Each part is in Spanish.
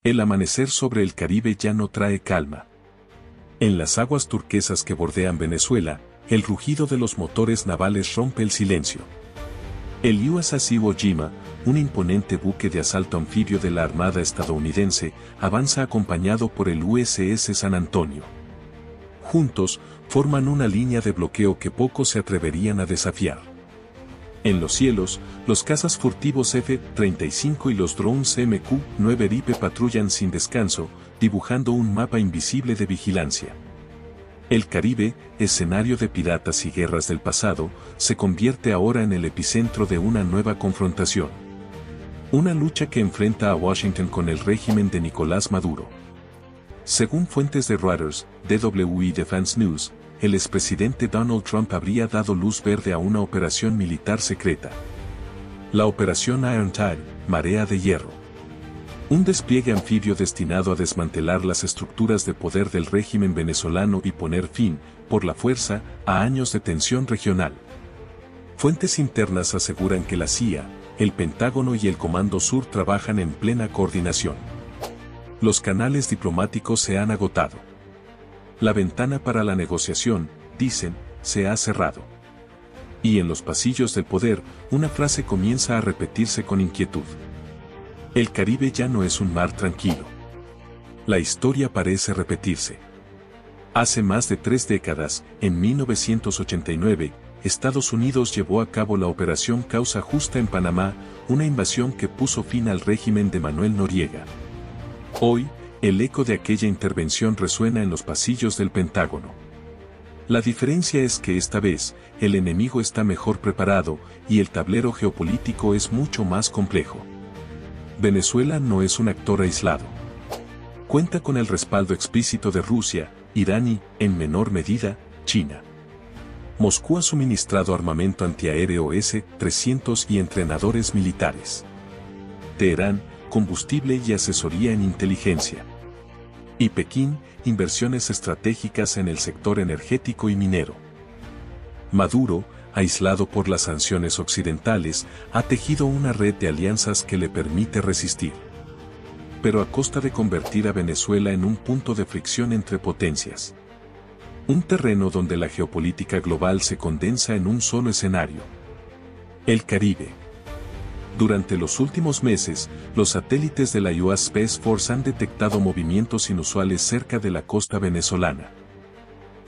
El amanecer sobre el Caribe ya no trae calma. En las aguas turquesas que bordean Venezuela, el rugido de los motores navales rompe el silencio. El USS Iwo Jima, un imponente buque de asalto anfibio de la Armada estadounidense, avanza acompañado por el USS San Antonio. Juntos, forman una línea de bloqueo que pocos se atreverían a desafiar. En los cielos, los cazas furtivos F-35 y los drones MQ-9 Reaper patrullan sin descanso, dibujando un mapa invisible de vigilancia. El Caribe, escenario de piratas y guerras del pasado, se convierte ahora en el epicentro de una nueva confrontación. Una lucha que enfrenta a Washington con el régimen de Nicolás Maduro. Según fuentes de Reuters, DW y Defense News, el expresidente Donald Trump habría dado luz verde a una operación militar secreta. La Operación Iron Tide, Marea de Hierro. Un despliegue anfibio destinado a desmantelar las estructuras de poder del régimen venezolano y poner fin, por la fuerza, a años de tensión regional. Fuentes internas aseguran que la CIA, el Pentágono y el Comando Sur trabajan en plena coordinación. Los canales diplomáticos se han agotado. La ventana para la negociación, dicen, se ha cerrado. Y en los pasillos del poder, una frase comienza a repetirse con inquietud. El Caribe ya no es un mar tranquilo. La historia parece repetirse. Hace más de 3 décadas, en 1989, Estados Unidos llevó a cabo la Operación Causa Justa en Panamá, una invasión que puso fin al régimen de Manuel Noriega. Hoy, el eco de aquella intervención resuena en los pasillos del Pentágono. La diferencia es que esta vez, el enemigo está mejor preparado y el tablero geopolítico es mucho más complejo. Venezuela no es un actor aislado. Cuenta con el respaldo explícito de Rusia, Irán y, en menor medida, China. Moscú ha suministrado armamento antiaéreo S-300 y entrenadores militares. Teherán, combustible y asesoría en inteligencia. Y Pekín, inversiones estratégicas en el sector energético y minero. Maduro, aislado por las sanciones occidentales, ha tejido una red de alianzas que le permite resistir. Pero a costa de convertir a Venezuela en un punto de fricción entre potencias. Un terreno donde la geopolítica global se condensa en un solo escenario. El Caribe. Durante los últimos meses, los satélites de la US Space Force han detectado movimientos inusuales cerca de la costa venezolana.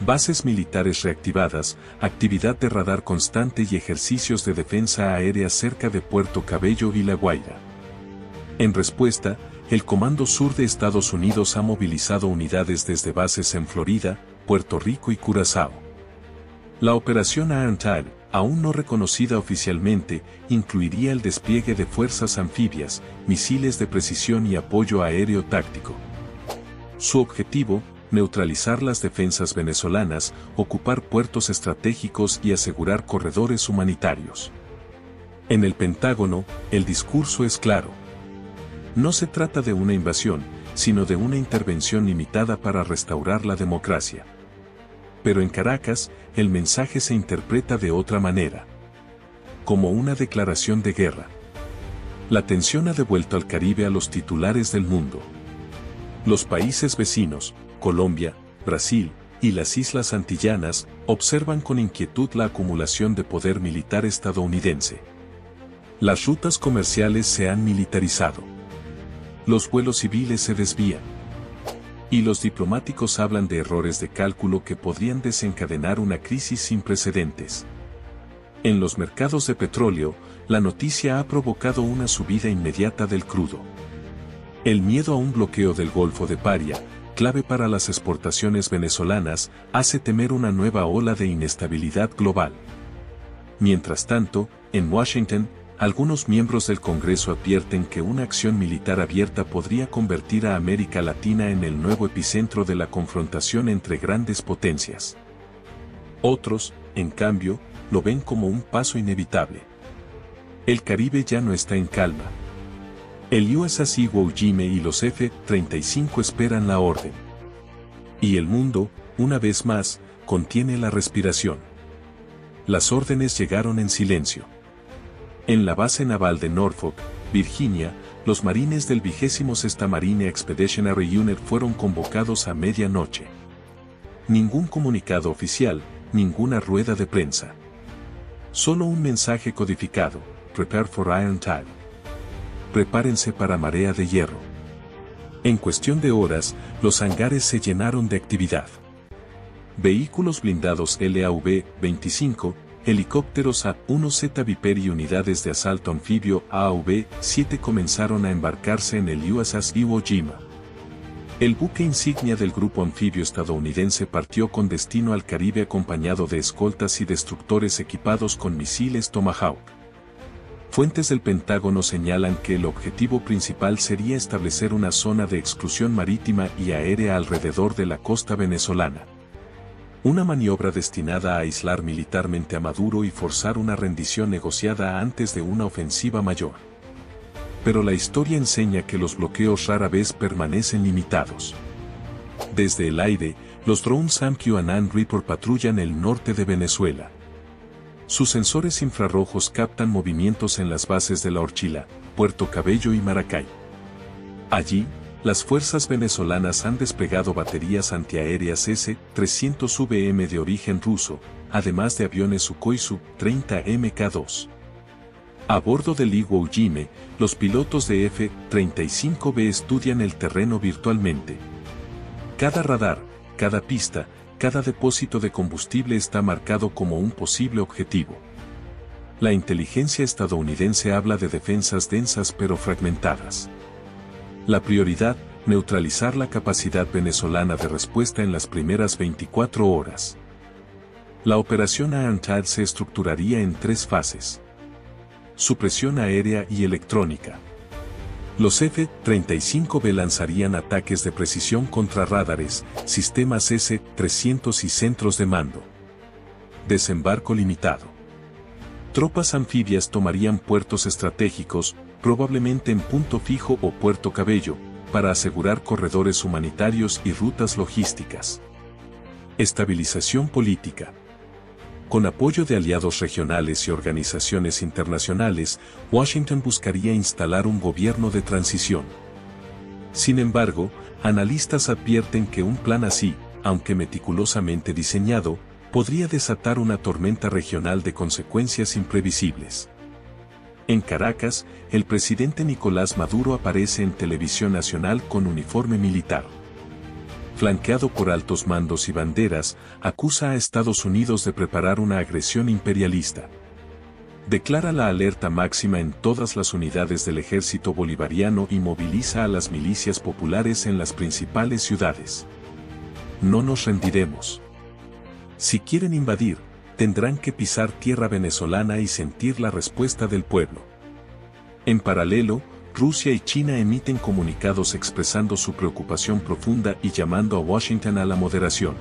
Bases militares reactivadas, actividad de radar constante y ejercicios de defensa aérea cerca de Puerto Cabello y La Guaira. En respuesta, el Comando Sur de Estados Unidos ha movilizado unidades desde bases en Florida, Puerto Rico y Curazao. La operación Iron Tide, aún no reconocida oficialmente, incluiría el despliegue de fuerzas anfibias, misiles de precisión y apoyo aéreo táctico. Su objetivo, neutralizar las defensas venezolanas, ocupar puertos estratégicos y asegurar corredores humanitarios. En el Pentágono, el discurso es claro. No se trata de una invasión, sino de una intervención limitada para restaurar la democracia. Pero en Caracas, el mensaje se interpreta de otra manera. Como una declaración de guerra. La tensión ha devuelto al Caribe a los titulares del mundo. Los países vecinos, Colombia, Brasil y las Islas Antillanas, observan con inquietud la acumulación de poder militar estadounidense. Las rutas comerciales se han militarizado. Los vuelos civiles se desvían. Y los diplomáticos hablan de errores de cálculo que podrían desencadenar una crisis sin precedentes. En los mercados de petróleo, la noticia ha provocado una subida inmediata del crudo. El miedo a un bloqueo del Golfo de Paria, clave para las exportaciones venezolanas, hace temer una nueva ola de inestabilidad global. Mientras tanto, en Washington, algunos miembros del Congreso advierten que una acción militar abierta podría convertir a América Latina en el nuevo epicentro de la confrontación entre grandes potencias. Otros, en cambio, lo ven como un paso inevitable. El Caribe ya no está en calma. El USS Iwo Jima y los F-35 esperan la orden. Y el mundo, una vez más, contiene la respiración. Las órdenes llegaron en silencio. En la base naval de Norfolk, Virginia, los marines del 26ª Marine Expeditionary Unit fueron convocados a medianoche. Ningún comunicado oficial, ninguna rueda de prensa. Solo un mensaje codificado: Prepare for Iron Tide. Prepárense para marea de hierro. En cuestión de horas, los hangares se llenaron de actividad. Vehículos blindados LAV-25, helicópteros A-1Z Viper y unidades de asalto anfibio AAV-7 comenzaron a embarcarse en el USS Iwo Jima. El buque insignia del grupo anfibio estadounidense partió con destino al Caribe acompañado de escoltas y destructores equipados con misiles Tomahawk. Fuentes del Pentágono señalan que el objetivo principal sería establecer una zona de exclusión marítima y aérea alrededor de la costa venezolana. Una maniobra destinada a aislar militarmente a Maduro y forzar una rendición negociada antes de una ofensiva mayor. Pero la historia enseña que los bloqueos rara vez permanecen limitados. Desde el aire, los drones AMQ-ANAN Reaper patrullan el norte de Venezuela. Sus sensores infrarrojos captan movimientos en las bases de La Orchila, Puerto Cabello y Maracay. Allí, las fuerzas venezolanas han desplegado baterías antiaéreas S-300VM de origen ruso, además de aviones Sukhoi Su-30 Mk2. A bordo del Iwo Jima, los pilotos de F-35B estudian el terreno virtualmente. Cada radar, cada pista, cada depósito de combustible está marcado como un posible objetivo. La inteligencia estadounidense habla de defensas densas pero fragmentadas. La prioridad, neutralizar la capacidad venezolana de respuesta en las primeras 24 horas. La operación Iron Tide se estructuraría en 3 fases. Supresión aérea y electrónica. Los F-35B lanzarían ataques de precisión contra radares, sistemas S-300 y centros de mando. Desembarco limitado. Tropas anfibias tomarían puertos estratégicos, probablemente en Punto Fijo o Puerto Cabello, para asegurar corredores humanitarios y rutas logísticas. Estabilización política. Con apoyo de aliados regionales y organizaciones internacionales, Washington buscaría instalar un gobierno de transición. Sin embargo, analistas advierten que un plan así, aunque meticulosamente diseñado, podría desatar una tormenta regional de consecuencias imprevisibles. En Caracas, el presidente Nicolás Maduro aparece en televisión nacional con uniforme militar. Flanqueado por altos mandos y banderas, acusa a Estados Unidos de preparar una agresión imperialista. Declara la alerta máxima en todas las unidades del ejército bolivariano y moviliza a las milicias populares en las principales ciudades. No nos rendiremos. Si quieren invadir, tendrán que pisar tierra venezolana y sentir la respuesta del pueblo. En paralelo, Rusia y China emiten comunicados expresando su preocupación profunda y llamando a Washington a la moderación.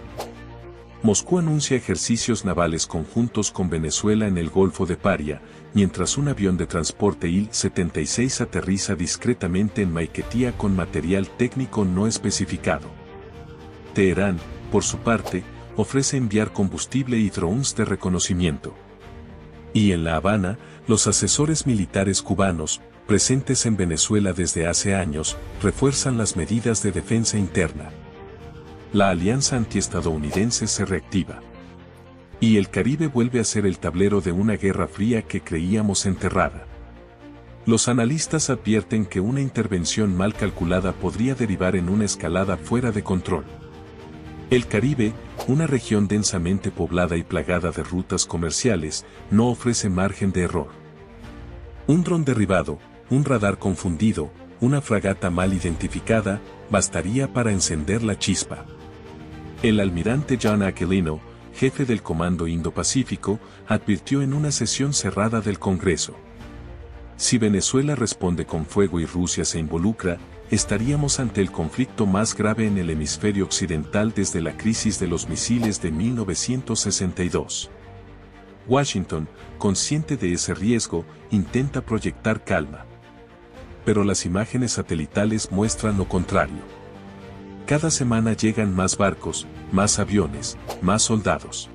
Moscú anuncia ejercicios navales conjuntos con Venezuela en el Golfo de Paria, mientras un avión de transporte Il-76 aterriza discretamente en Maiquetía con material técnico no especificado. Teherán, por su parte, ofrece enviar combustible y drones de reconocimiento. Y en La Habana, los asesores militares cubanos, presentes en Venezuela desde hace años, refuerzan las medidas de defensa interna. La alianza antiestadounidense se reactiva. Y el Caribe vuelve a ser el tablero de una guerra fría que creíamos enterrada. Los analistas advierten que una intervención mal calculada podría derivar en una escalada fuera de control. El Caribe, una región densamente poblada y plagada de rutas comerciales, no ofrece margen de error. Un dron derribado, un radar confundido, una fragata mal identificada, bastaría para encender la chispa. El almirante John Aquilino, jefe del Comando Indo-Pacífico, advirtió en una sesión cerrada del Congreso: si Venezuela responde con fuego y Rusia se involucra, estaríamos ante el conflicto más grave en el hemisferio occidental desde la crisis de los misiles de 1962. Washington, consciente de ese riesgo, intenta proyectar calma. Pero las imágenes satelitales muestran lo contrario. Cada semana llegan más barcos, más aviones, más soldados.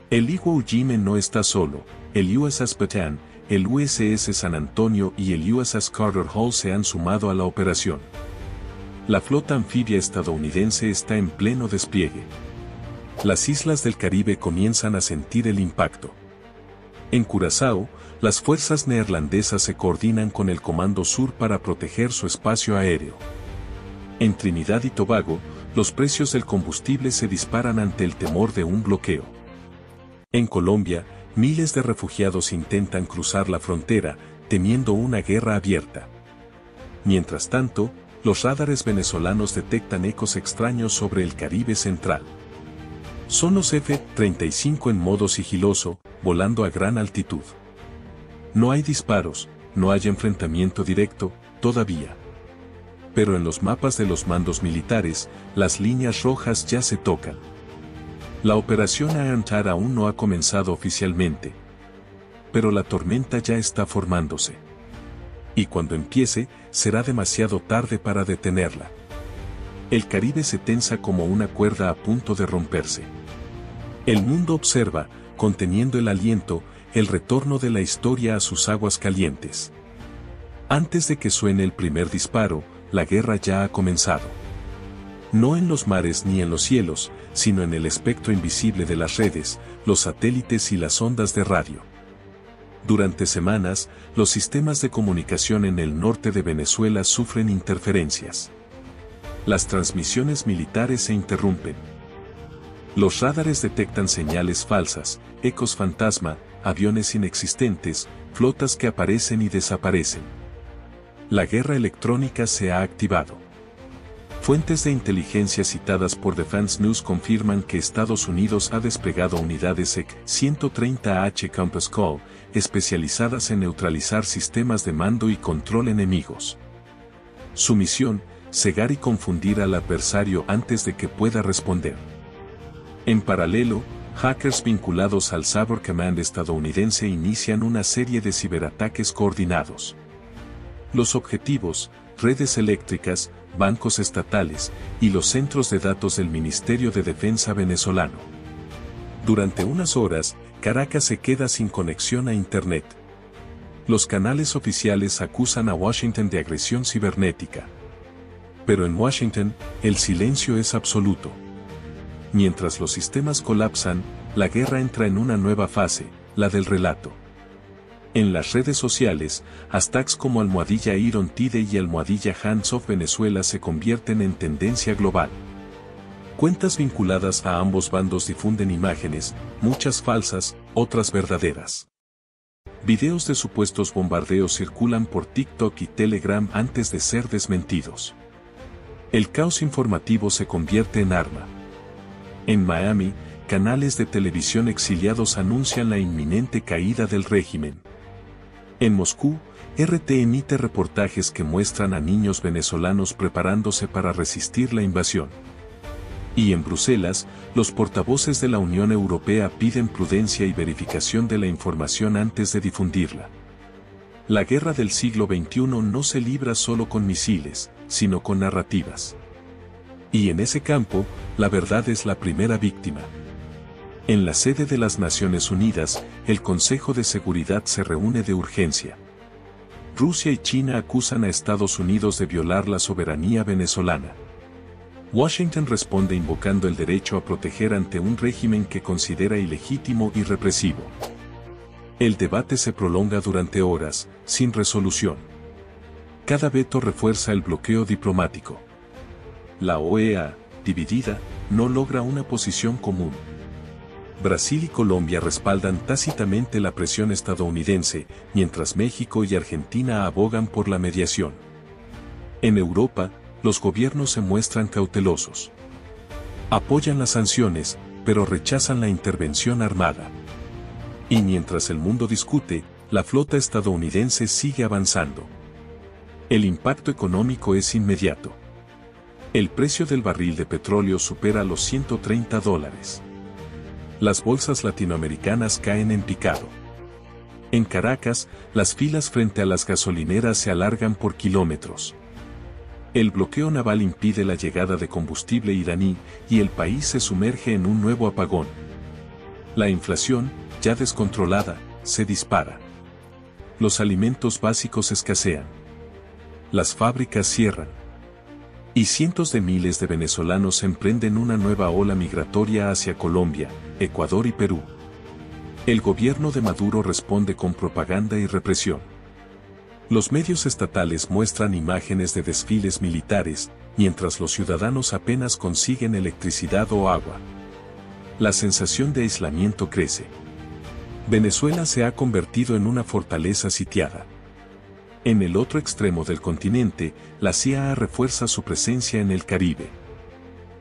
El Iwo Jima no está solo, el USS Bataan, el USS San Antonio y el USS Carter Hall se han sumado a la operación. La flota anfibia estadounidense está en pleno despliegue. Las islas del Caribe comienzan a sentir el impacto. En Curazao, las fuerzas neerlandesas se coordinan con el Comando Sur para proteger su espacio aéreo. En Trinidad y Tobago, los precios del combustible se disparan ante el temor de un bloqueo. En Colombia, miles de refugiados intentan cruzar la frontera, temiendo una guerra abierta. Mientras tanto, los radares venezolanos detectan ecos extraños sobre el Caribe central. Son los F-35 en modo sigiloso, volando a gran altitud. No hay disparos, no hay enfrentamiento directo, todavía. Pero en los mapas de los mandos militares, las líneas rojas ya se tocan. La operación Iron Tide aún no ha comenzado oficialmente. Pero la tormenta ya está formándose. Y cuando empiece, será demasiado tarde para detenerla. El Caribe se tensa como una cuerda a punto de romperse. El mundo observa, conteniendo el aliento, el retorno de la historia a sus aguas calientes. Antes de que suene el primer disparo, la guerra ya ha comenzado. No en los mares ni en los cielos, sino en el espectro invisible de las redes, los satélites y las ondas de radio. Durante semanas, los sistemas de comunicación en el norte de Venezuela sufren interferencias. Las transmisiones militares se interrumpen. Los radares detectan señales falsas, ecos fantasma, aviones inexistentes, flotas que aparecen y desaparecen. La guerra electrónica se ha activado. Fuentes de inteligencia citadas por Defense News confirman que Estados Unidos ha desplegado unidades EC-130H Compass Call, especializadas en neutralizar sistemas de mando y control enemigos. Su misión, cegar y confundir al adversario antes de que pueda responder. En paralelo, hackers vinculados al Cyber Command estadounidense inician una serie de ciberataques coordinados. Los objetivos, redes eléctricas, bancos estatales y los centros de datos del Ministerio de Defensa venezolano. Durante unas horas, Caracas se queda sin conexión a Internet. Los canales oficiales acusan a Washington de agresión cibernética. Pero en Washington, el silencio es absoluto. Mientras los sistemas colapsan, la guerra entra en una nueva fase, la del relato. En las redes sociales, hashtags como #Iron Tide y #Hands Off Venezuela se convierten en tendencia global. Cuentas vinculadas a ambos bandos difunden imágenes, muchas falsas, otras verdaderas. Videos de supuestos bombardeos circulan por TikTok y Telegram antes de ser desmentidos. El caos informativo se convierte en arma. En Miami, canales de televisión exiliados anuncian la inminente caída del régimen. En Moscú, RT emite reportajes que muestran a niños venezolanos preparándose para resistir la invasión. Y en Bruselas, los portavoces de la Unión Europea piden prudencia y verificación de la información antes de difundirla. La guerra del siglo XXI no se libra solo con misiles, sino con narrativas. Y en ese campo, la verdad es la primera víctima. En la sede de las Naciones Unidas, el Consejo de Seguridad se reúne de urgencia. Rusia y China acusan a Estados Unidos de violar la soberanía venezolana. Washington responde invocando el derecho a proteger ante un régimen que considera ilegítimo y represivo. El debate se prolonga durante horas, sin resolución. Cada veto refuerza el bloqueo diplomático. La OEA, dividida, no logra una posición común. Brasil y Colombia respaldan tácitamente la presión estadounidense, mientras México y Argentina abogan por la mediación. En Europa, los gobiernos se muestran cautelosos. Apoyan las sanciones, pero rechazan la intervención armada. Y mientras el mundo discute, la flota estadounidense sigue avanzando. El impacto económico es inmediato. El precio del barril de petróleo supera los $130. Las bolsas latinoamericanas caen en picado. En Caracas, las filas frente a las gasolineras se alargan por kilómetros. El bloqueo naval impide la llegada de combustible iraní y el país se sumerge en un nuevo apagón. La inflación, ya descontrolada, se dispara. Los alimentos básicos escasean. Las fábricas cierran. Y cientos de miles de venezolanos emprenden una nueva ola migratoria hacia Colombia, Ecuador y Perú. El gobierno de Maduro responde con propaganda y represión. Los medios estatales muestran imágenes de desfiles militares, mientras los ciudadanos apenas consiguen electricidad o agua. La sensación de aislamiento crece. Venezuela se ha convertido en una fortaleza sitiada. En el otro extremo del continente, la CIA refuerza su presencia en el Caribe.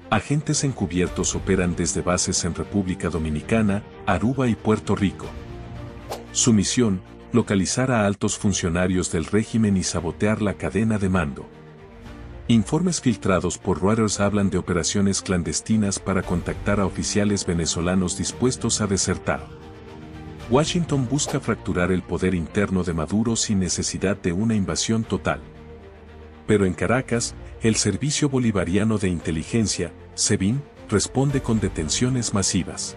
Agentes encubiertos operan desde bases en República Dominicana, Aruba y Puerto Rico. Su misión, localizar a altos funcionarios del régimen y sabotear la cadena de mando. Informes filtrados por Reuters hablan de operaciones clandestinas para contactar a oficiales venezolanos dispuestos a desertar. Washington busca fracturar el poder interno de Maduro sin necesidad de una invasión total. Pero en Caracas, el Servicio Bolivariano de Inteligencia, SEBIN, responde con detenciones masivas.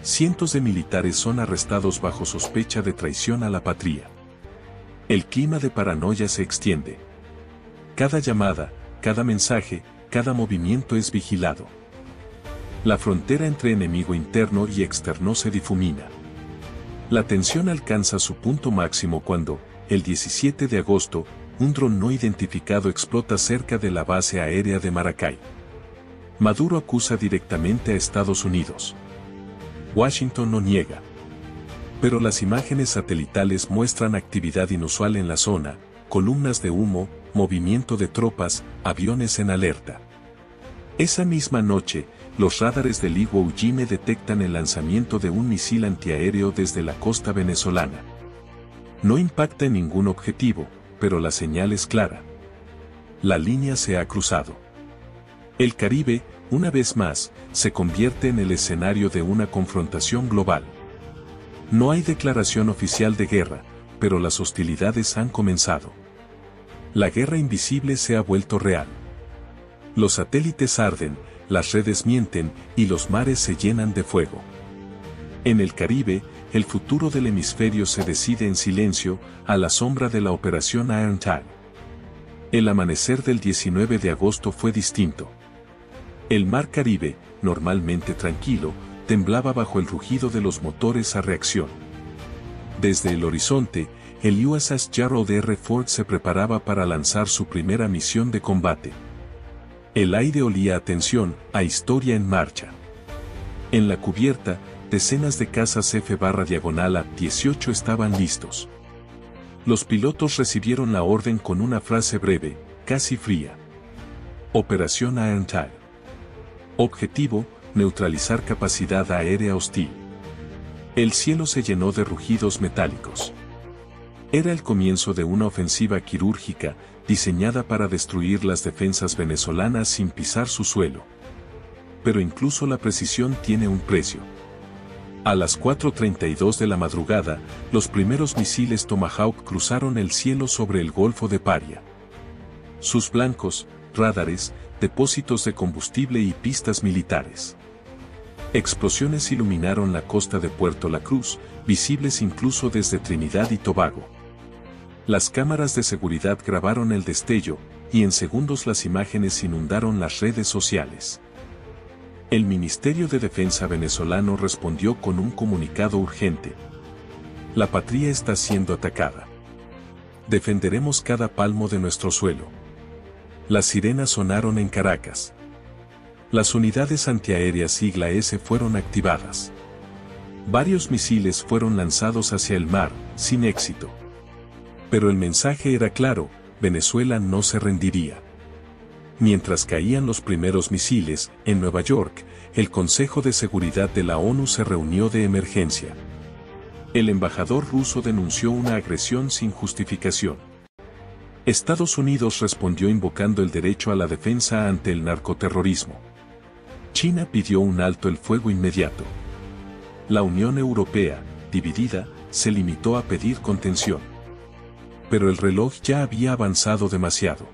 Cientos de militares son arrestados bajo sospecha de traición a la patria. El clima de paranoia se extiende. Cada llamada, cada mensaje, cada movimiento es vigilado. La frontera entre enemigo interno y externo se difumina. La tensión alcanza su punto máximo cuando, el 17 de agosto, un dron no identificado explota cerca de la base aérea de Maracay. Maduro acusa directamente a Estados Unidos. Washington no niega. Pero las imágenes satelitales muestran actividad inusual en la zona, columnas de humo, movimiento de tropas, aviones en alerta. Esa misma noche, los radares del Iwo Jime detectan el lanzamiento de un misil antiaéreo desde la costa venezolana. No impacta en ningún objetivo, pero la señal es clara. La línea se ha cruzado. El Caribe, una vez más, se convierte en el escenario de una confrontación global. No hay declaración oficial de guerra, pero las hostilidades han comenzado. La guerra invisible se ha vuelto real. Los satélites arden, las redes mienten y los mares se llenan de fuego. En el Caribe, el futuro del hemisferio se decide en silencio, a la sombra de la operación Iron Tide. El amanecer del 19 de agosto fue distinto. El mar Caribe, normalmente tranquilo, temblaba bajo el rugido de los motores a reacción. Desde el horizonte, el USS Gerald R. Ford se preparaba para lanzar su primera misión de combate. El aire olía a tensión, a historia en marcha. En la cubierta, decenas de cazas F/A-18 estaban listos. Los pilotos recibieron la orden con una frase breve, casi fría. Operación Iron Tide. Objetivo, neutralizar capacidad aérea hostil. El cielo se llenó de rugidos metálicos. Era el comienzo de una ofensiva quirúrgica, diseñada para destruir las defensas venezolanas sin pisar su suelo. Pero incluso la precisión tiene un precio. A las 4:32 de la madrugada, los primeros misiles Tomahawk cruzaron el cielo sobre el Golfo de Paria. Sus blancos, radares, depósitos de combustible y pistas militares. Explosiones iluminaron la costa de Puerto La Cruz, visibles incluso desde Trinidad y Tobago. Las cámaras de seguridad grabaron el destello, y en segundos las imágenes inundaron las redes sociales. El Ministerio de Defensa venezolano respondió con un comunicado urgente. La patria está siendo atacada. Defenderemos cada palmo de nuestro suelo. Las sirenas sonaron en Caracas. Las unidades antiaéreas sigla S fueron activadas. Varios misiles fueron lanzados hacia el mar, sin éxito. Pero el mensaje era claro, Venezuela no se rendiría. Mientras caían los primeros misiles, en Nueva York, el Consejo de Seguridad de la ONU se reunió de emergencia. El embajador ruso denunció una agresión sin justificación. Estados Unidos respondió invocando el derecho a la defensa ante el narcoterrorismo. China pidió un alto el fuego inmediato. La Unión Europea, dividida, se limitó a pedir contención. Pero el reloj ya había avanzado demasiado.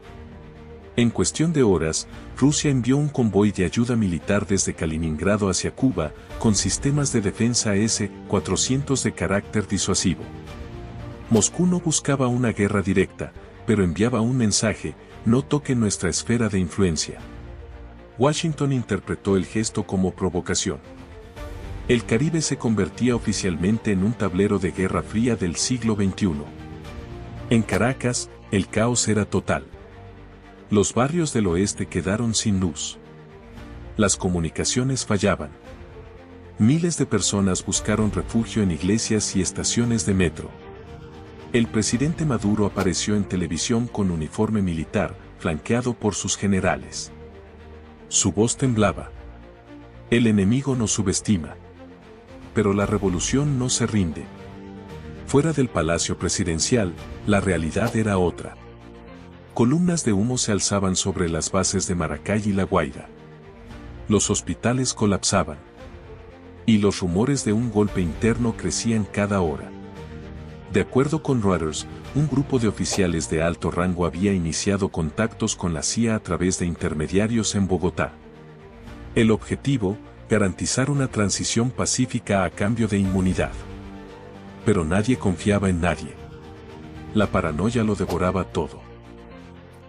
En cuestión de horas, Rusia envió un convoy de ayuda militar desde Kaliningrado hacia Cuba, con sistemas de defensa S-400 de carácter disuasivo. Moscú no buscaba una guerra directa, pero enviaba un mensaje: no toquen nuestra esfera de influencia. Washington interpretó el gesto como provocación. El Caribe se convertía oficialmente en un tablero de guerra fría del siglo XXI. En Caracas, el caos era total. Los barrios del oeste quedaron sin luz. Las comunicaciones fallaban. Miles de personas buscaron refugio en iglesias y estaciones de metro. El presidente Maduro apareció en televisión con uniforme militar, flanqueado por sus generales. Su voz temblaba. El enemigo nos subestima. Pero la revolución no se rinde. Fuera del palacio presidencial, la realidad era otra. Columnas de humo se alzaban sobre las bases de Maracay y La Guaira. Los hospitales colapsaban. Y los rumores de un golpe interno crecían cada hora. De acuerdo con Reuters, un grupo de oficiales de alto rango había iniciado contactos con la CIA a través de intermediarios en Bogotá. El objetivo: garantizar una transición pacífica a cambio de inmunidad. Pero nadie confiaba en nadie. La paranoia lo devoraba todo.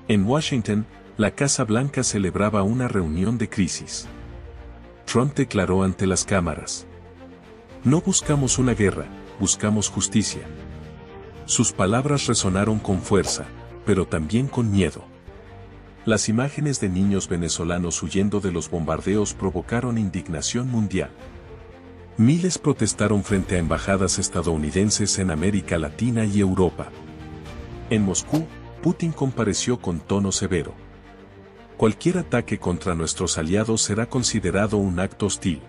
En Washington, la Casa Blanca celebraba una reunión de crisis. Trump declaró ante las cámaras: no buscamos una guerra, buscamos justicia. Sus palabras resonaron con fuerza, pero también con miedo. Las imágenes de niños venezolanos huyendo de los bombardeos provocaron indignación mundial. Miles protestaron frente a embajadas estadounidenses en América Latina y Europa. En Moscú, Putin compareció con tono severo: cualquier ataque contra nuestros aliados será considerado un acto hostil.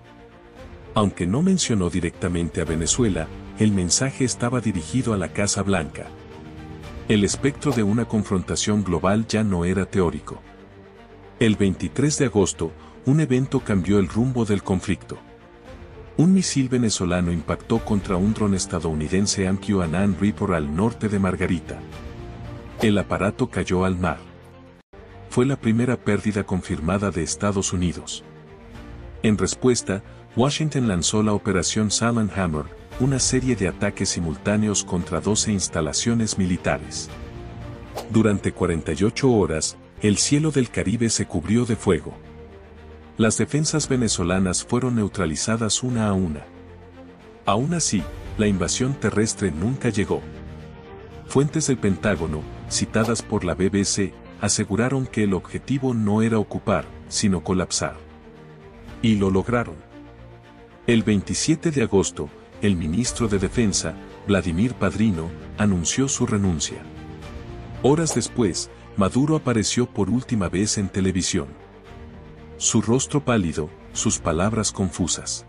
Aunque no mencionó directamente a Venezuela, el mensaje estaba dirigido a la Casa Blanca. El espectro de una confrontación global ya no era teórico. El 23 de agosto, un evento cambió el rumbo del conflicto. Un misil venezolano impactó contra un dron estadounidense MQ-9 Reaper al norte de Margarita. El aparato cayó al mar. Fue la primera pérdida confirmada de Estados Unidos. En respuesta, Washington lanzó la Operación Silent Hammer, una serie de ataques simultáneos contra 12 instalaciones militares. Durante 48 horas, el cielo del Caribe se cubrió de fuego. Las defensas venezolanas fueron neutralizadas una a una. Aún así, la invasión terrestre nunca llegó. Fuentes del Pentágono, citadas por la BBC, aseguraron que el objetivo no era ocupar, sino colapsar. Y lo lograron. El 27 de agosto, el ministro de Defensa, Vladimir Padrino, anunció su renuncia. Horas después, Maduro apareció por última vez en televisión. Su rostro pálido, sus palabras confusas.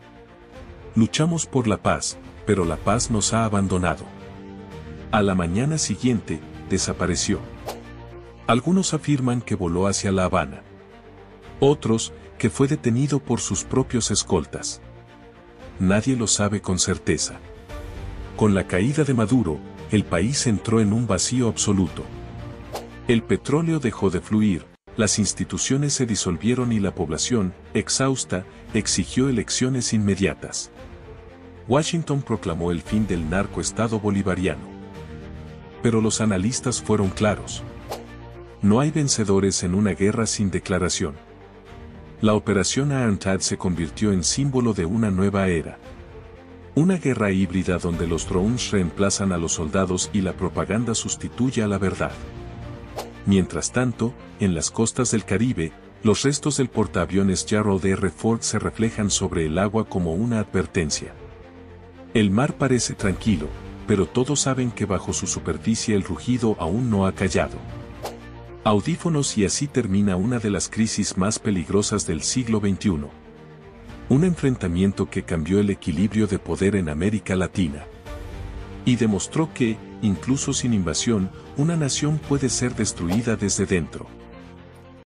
Luchamos por la paz, pero la paz nos ha abandonado. A la mañana siguiente, desapareció. Algunos afirman que voló hacia La Habana. Otros, que fue detenido por sus propios escoltas. Nadie lo sabe con certeza. Con la caída de Maduro, el país entró en un vacío absoluto. El petróleo dejó de fluir, las instituciones se disolvieron y la población, exhausta, exigió elecciones inmediatas. Washington proclamó el fin del narcoestado bolivariano. Pero los analistas fueron claros. No hay vencedores en una guerra sin declaración. La operación Irontad se convirtió en símbolo de una nueva era. Una guerra híbrida donde los drones reemplazan a los soldados y la propaganda sustituye a la verdad. Mientras tanto, en las costas del Caribe, los restos del portaaviones Gerald R. Ford se reflejan sobre el agua como una advertencia. El mar parece tranquilo, pero todos saben que bajo su superficie el rugido aún no ha callado. Audífonos, y así termina una de las crisis más peligrosas del siglo XXI. Un enfrentamiento que cambió el equilibrio de poder en América Latina. Y demostró que, incluso sin invasión, una nación puede ser destruida desde dentro.